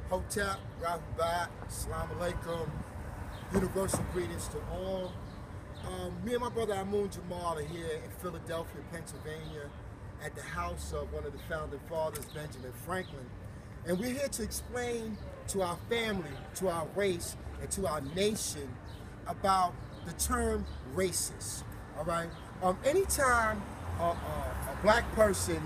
Hotep, Rahubat, Assalamu Alaikum, universal greetings to all. Me and my brother Amun Jamal are here in Philadelphia, Pennsylvania, at the house of one of the founding fathers, Benjamin Franklin. And we're here to explain to our family, to our race, and to our nation about the term racist, all right? Anytime a black person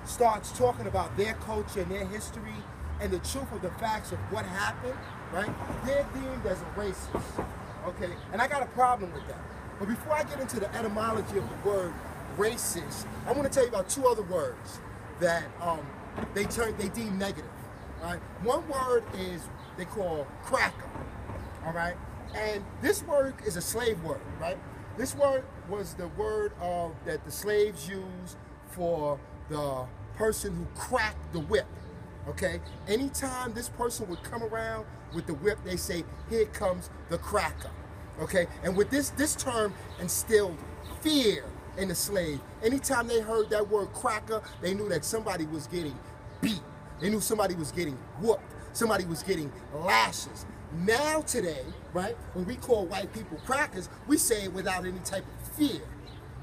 starts talking about their culture and their history and the truth of the facts of what happened, right, they're deemed as a racist, okay? And I got a problem with that. But before I get into the etymology of the word racist, I want to tell you about two other words that they deem negative, all right? One word is they call cracker, all right? And this word is a slave word, right? This word was the word that the slaves used for the person who cracked the whip, okay? Anytime this person would come around with the whip, they say, here comes the cracker, okay? And with this term instilled fear in the slave. Anytime they heard that word cracker, they knew that somebody was getting beat. They knew somebody was getting whooped. Somebody was getting lashes. Now today, right, when we call white people crackers, we say it without any type of fear.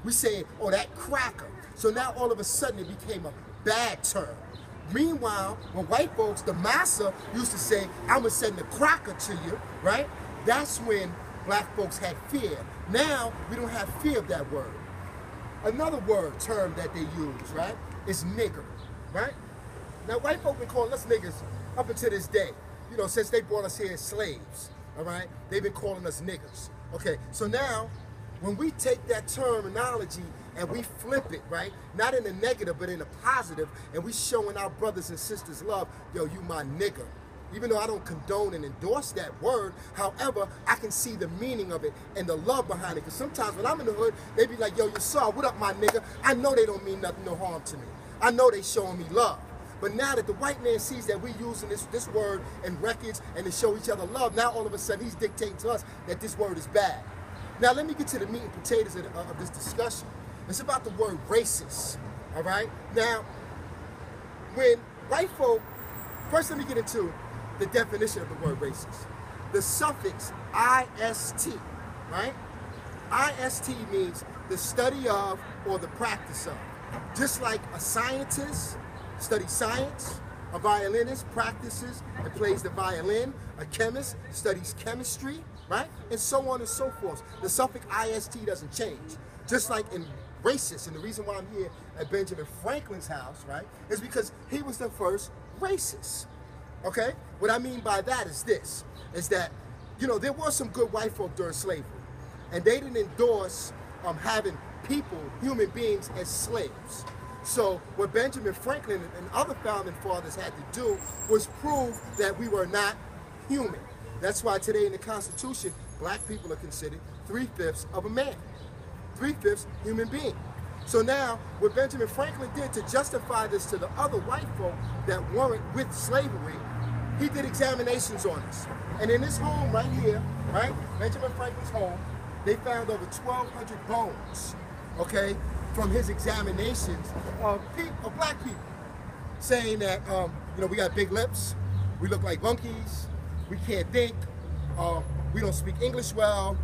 We say, oh, that cracker. So now all of a sudden it became a bad term. Meanwhile, when white folks, the massa used to say, I'm gonna send the cracker to you, right? That's when black folks had fear. Now, we don't have fear of that word. Another term that they use, right, is nigger, right? Now, white folk been calling us niggers up until this day. You know, since they brought us here as slaves, all right? They've been calling us niggers. Okay, so now, when we take that terminology and we flip it, right? Not in a negative, but in a positive, and we showing our brothers and sisters love, yo, you my nigger. Even though I don't condone and endorse that word, however, I can see the meaning of it and the love behind it. Because sometimes when I'm in the hood, they be like, yo, Yassar, what up, my nigga? I know they don't mean nothing, no harm to me. I know they showing me love. But now that the white man sees that we using this word in records and to show each other love, now all of a sudden he's dictating to us that this word is bad. Now let me get to the meat and potatoes of this discussion. It's about the word racist, all right? Now, when white folk, first let me get into the definition of the word racist. The suffix ist, right? Ist means the study of or the practice of. Just like a scientist studies science, a violinist practices and plays the violin, a chemist studies chemistry, right? And so on and so forth. The suffix ist doesn't change. Just like in racist, and the reason why I'm here at Benjamin Franklin's house, right, is because he was the first racist, okay? What I mean by that is this, is that, you know, there were some good white folk during slavery, and they didn't endorse having people, human beings, as slaves. So what Benjamin Franklin and other founding fathers had to do was prove that we were not human. That's why today in the Constitution, black people are considered 3/5 of a man, 3/5 human being. So now, what Benjamin Franklin did to justify this to the other white folk that weren't with slavery, he did examinations on us. And in his home right here, right, Benjamin Franklin's home, they found over 1,200 bones, okay, from his examinations of black people, saying that, you know, we got big lips, we look like monkeys, we can't think, we don't speak English well,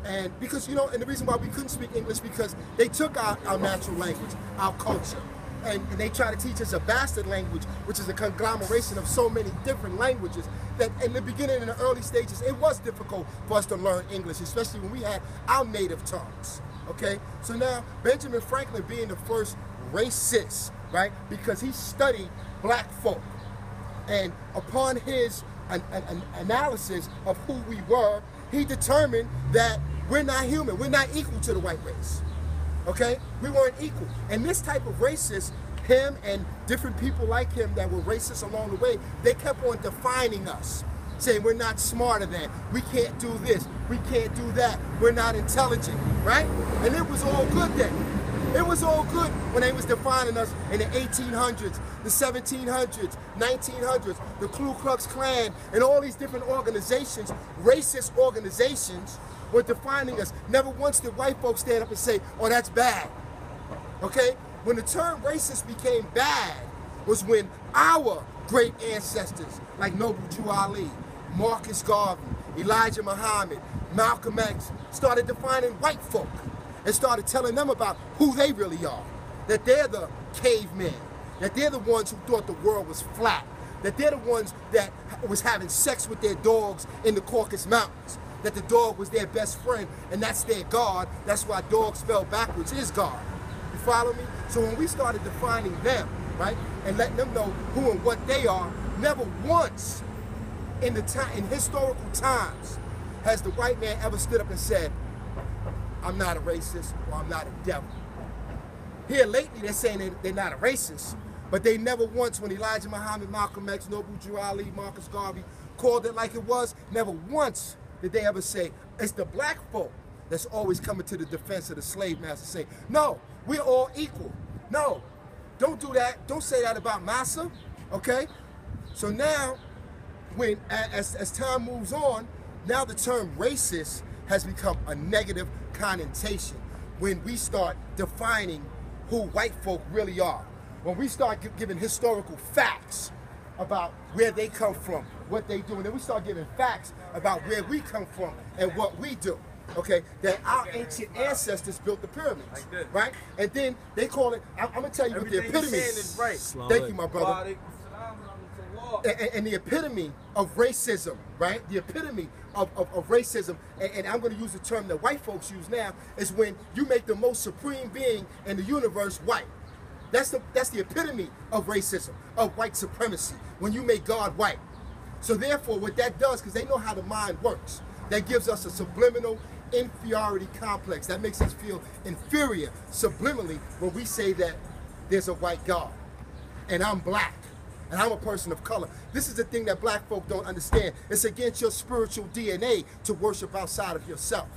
and because, you know, and the reason why we couldn't speak English because they took our natural language, our culture, and they try to teach us a bastard language, which is a conglomeration of so many different languages that in the beginning, in the early stages, it was difficult for us to learn English, especially when we had our native tongues. Okay, so now Benjamin Franklin being the first racist, right? Because he studied black folk, and upon his analysis of who we were, he determined that we're not human, we're not equal to the white race. Okay, we weren't equal, and this type of racist, him and different people like him that were racist along the way, they kept on defining us, saying we're not smarter than, we can't do this, we can't do that, we're not intelligent, right? And it was all good then. It was all good when they was defining us in the 1800s, the 1700s, 1900s, the Ku Klux Klan, and all these different organizations, racist organizations, were defining us. Never once did white folks stand up and say, oh, that's bad, okay? When the term racist became bad was when our great ancestors like Noble Drew Ali, Marcus Garvey, Elijah Muhammad, Malcolm X, started defining white folk and started telling them about who they really are. That they're the cavemen, that they're the ones who thought the world was flat, that they're the ones that was having sex with their dogs in the Caucasus Mountains, that the dog was their best friend and that's their God. That's why dog spelled backwards is God. You follow me? So when we started defining them, right, and letting them know who and what they are, never once in historical times has the white man ever stood up and said, I'm not a racist or I'm not a devil. Here lately they're saying they're not a racist, but they never once, when Elijah Muhammad, Malcolm X, Noble Drew Ali, Marcus Garvey called it like it was, never once did they ever say, it's the black folk that's always coming to the defense of the slave master saying, no, we're all equal. No, don't do that. Don't say that about massa, okay? So now, as time moves on, now the term racist has become a negative connotation when we start defining who white folk really are. When we start giving historical facts about where they come from, what they do, and then we start giving facts about where we come from and what we do. Okay, that our ancient ancestors built the pyramids, right? And then they call it, I'm going to tell you what the epitome is. Right. Thank you, my brother. And the epitome of racism, right? The epitome of racism, and I'm going to use the term that white folks use now, is when you make the most supreme being in the universe white. That's the epitome of racism, of white supremacy, when you make God white. So therefore, what that does, because they know how the mind works, that gives us a subliminal inferiority complex. That makes us feel inferior subliminally when we say that there's a white God, and I'm black, and I'm a person of color. This is the thing that black folk don't understand. It's against your spiritual DNA to worship outside of yourself.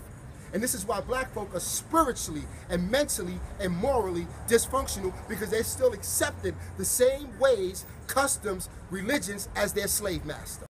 And this is why black folk are spiritually and mentally and morally dysfunctional, because they're still accepting the same ways, customs, religions as their slave master.